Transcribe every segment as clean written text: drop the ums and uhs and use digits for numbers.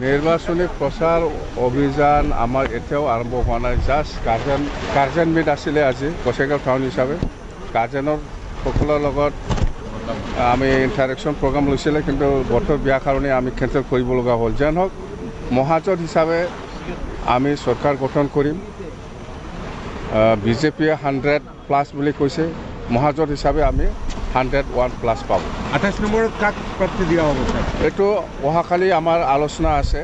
নিৰ্বাচনী প্ৰচাৰ অভিযান আমাৰ এতিয়াও আৰম্ভ হোৱা নাই। জাষ্ট গাৰ্জেন মিট আছিলে আজি গছেগাঁও টাউন হিচাপে। গাৰ্জেনৰ সকলৰ লগত আমি ইণ্টাৰেকশ্যন প্ৰগ্ৰাম লৈছিলে, কিন্তু বতৰ বেয়া কাৰণে আমি কেঞ্চেল কৰিব লগা হ'ল। যেন হওক মহাজোঁট হিচাপে আমি চৰকাৰ গঠন কৰিম। বিজেপিয়ে 100+ বুলি কৈছে, মহাজোঁট হিচাপে আমি 101+ পাব। 28 নম্বৰত কাক প্ৰাৰ্থী দিয়া হ'ব? এইটো অহাকালি আমাৰ আলোচনা আছে।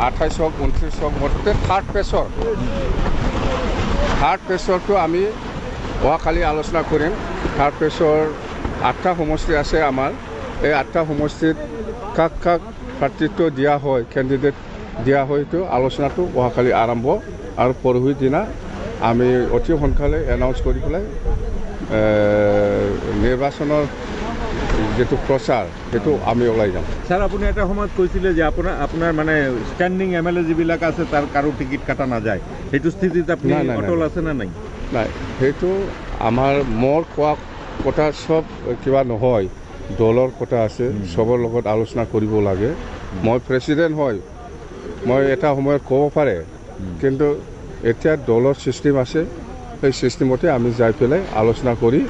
28 হওক 29 হওক, মুঠতে থাৰ্ড পেজৰটো আমি অহাকালি আলোচনা কৰিম। থাৰ্ড পেজৰ 8টা সমষ্টি আছে আমাৰ। এই 8টা সমষ্টিত কাক কাক প্ৰাৰ্থিত্ব দিয়া হয়, কেণ্ডিডেট দিয়া হয়, এইটো আলোচনাটো অহাকালি আৰম্ভ। আৰু পৰহি দিনা আমি অতি সোনকালে এনাউন্স কৰি পেলাই নিৰ্বাচনৰ যেটো প্ৰচাৰ সেইটো আমি ওলাই যাম। স্যাৰ, আপুনি এটা সময়ত কৈছিলে যে আপোনাৰ মানে ষ্টেণ্ডিং MLA যিবিলাক আছে তাৰ কাৰো টিকিট কাটা নাযায়, সেইটো স্থিতিত আপুনি অটল আছে না নাই? নাই, সেইটো আমাৰ মোৰ কোৱা কথা চব কিবা নহয়, দলৰ কথা আছে, চবৰ লগত আলোচনা কৰিব লাগে। মই প্ৰেছিডেণ্ট হয়, মই এটা সময়ত ক'ব পাৰে, কিন্তু এতিয়া দলৰ ছিষ্টেম আছে, সেই ছিষ্টেমতে আমি যাই পেলাই আলোচনা কৰি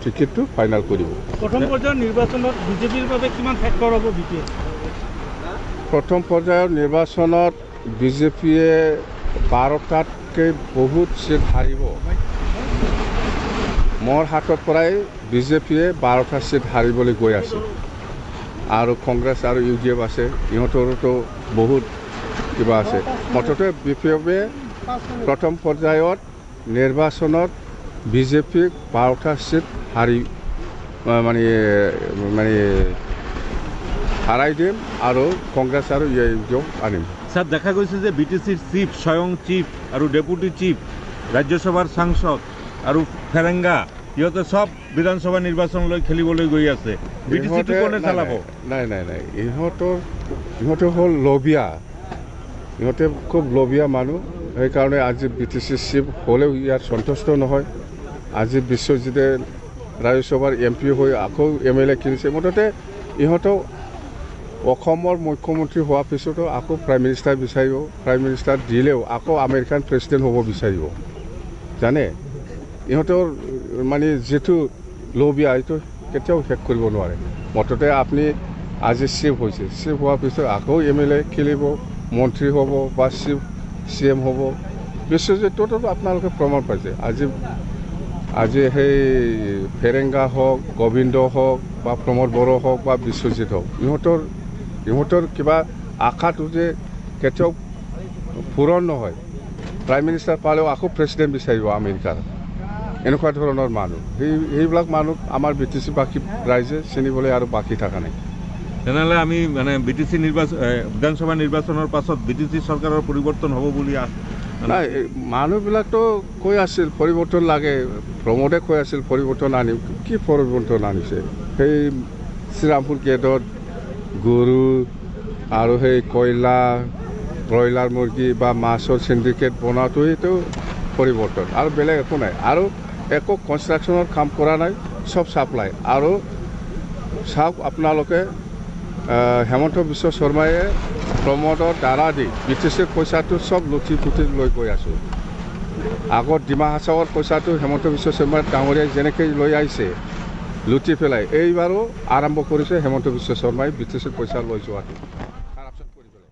টিকেটটো ফাইনেল কৰিব। প্ৰথম পৰ্যায়ৰ নিৰ্বাচনত বিজেপিৰ বাবে কিমান ফেক্টৰ হ'ব বিপিএ? প্ৰথম পৰ্যায়ৰ নিৰ্বাচনত বিজেপিয়ে 12টাতকৈ বহুত চিট হাৰিব। মোৰ হাতৰ পৰাই বিজেপিয়ে 12টা চিট হাৰিবলৈ গৈ আছে। আৰু কংগ্ৰেছ আৰু UDF আছে, ইহঁতৰোতো বহুত কিবা আছে। মুঠতে বিপিএফে প্ৰথম পৰ্যায়ত নিৰ্বাচনত বিজেপিক 12টা চিট হাৰাই দিম আৰু কংগ্ৰেছ আৰু UDF আনিম। স্যাৰ, দেখা গৈছে যে BTCৰ চিফ, স্বয়ং চিফ আৰু ডেপুটি চিফ, ৰাজ্যসভাৰ সাংসদ আৰু ফেৰেংগা, ইহঁতে সব বিধানসভা নিৰ্বাচনলৈ খেলিবলৈ গৈ আছে। BTCটো কোনে চলাব? নাই, ইহঁতে হ'ল লবিয়া। ইহঁতে খুব লবিয়া মানুহ। সেইকাৰণে আজি BTC চিফ হ'লেও ইয়াত সন্তুষ্ট নহয়। আজি বিশ্বজিতে ৰাজ্যসভাৰ MP হৈ আকৌ MLA কিনিছে। মুঠতে ইহঁতক অসমৰ মুখ্যমন্ত্ৰী হোৱাৰ পিছতো আকৌ প্ৰাইম মিনিষ্টাৰ বিচাৰিব। প্ৰাইম মিনিষ্টাৰ দিলেও আকৌ আমেৰিকান প্ৰেছিডেণ্ট হ'ব বিচাৰিব। জানে, ইহঁতৰ মানে যিটো লবিয়া, এইটো কেতিয়াও শেষ কৰিব নোৱাৰে। মুঠতে আপুনি আজি চিফ হৈছে, চিফ হোৱাৰ পিছত আকৌ MLA খেলিব, মন্ত্ৰী হ'ব বা CM হ'ব। বিশ্বজিতটোতো আপোনালোকে প্ৰমাণ পাইছে। আজি সেই ফেৰেংগা হওক, গোবিন্দ হওক বা প্ৰমোদ বড়ো হওক বা বিশ্বজিত হওক, ইহঁতৰ কিবা আশাটো যে কেতিয়াও পূৰণ নহয়। প্ৰাইম মিনিষ্টাৰ পালেও আকৌ প্ৰেছিডেণ্ট বিচাৰিব আমেৰিকাৰ, এনেকুৱা ধৰণৰ মানুহ। সেইবিলাক মানুহ আমাৰ BTC বাকী ৰাইজে চিনিবলৈ আৰু বাকী থকা নাই। তেনেহ'লে আমি মানে BTC বিধানসভা নিৰ্বাচনৰ পাছত BTC চৰকাৰৰ পৰিৱৰ্তন হ'ব বুলি নাই, মানুহবিলাকতো কৈ আছিল পৰিৱৰ্তন লাগে। প্ৰমোদে কৈ আছিল পৰিৱৰ্তন আনিম। কি পৰিৱৰ্তন আনিছে? সেই শ্ৰীৰামপুৰ গেটত গৰু আৰু সেই কয়লা, ব্ৰইলাৰ মুৰ্গী বা মাছৰ চিণ্ডিকেট বনোৱাটোৱেইতো পৰিৱৰ্তন, আৰু বেলেগ একো নাই। আৰু একো কনষ্ট্ৰাকশ্যনৰ কাম কৰা নাই, চব ছাপ্লাই। আৰু চাওক আপোনালোকে, হেমন্ত বিশ্ব শৰ্মায়ে প্ৰমোদৰ দ্বাৰা দি BTCৰ পইচাটো চব লুটি পুটি লৈ গৈ আছোঁ। আগত ডিমা হাছাওৰ পইচাটো হেমন্ত বিশ্ব শৰ্মা ডাঙৰীয়াই যেনেকৈ লৈ আহিছে লুটি পেলাই, এইবাৰো আৰম্ভ কৰিছে হেমন্ত বিশ্ব শৰ্মাই BTCৰ পইচা লৈ যোৱাটো, কাৰাপশ্যন কৰি পেলাই।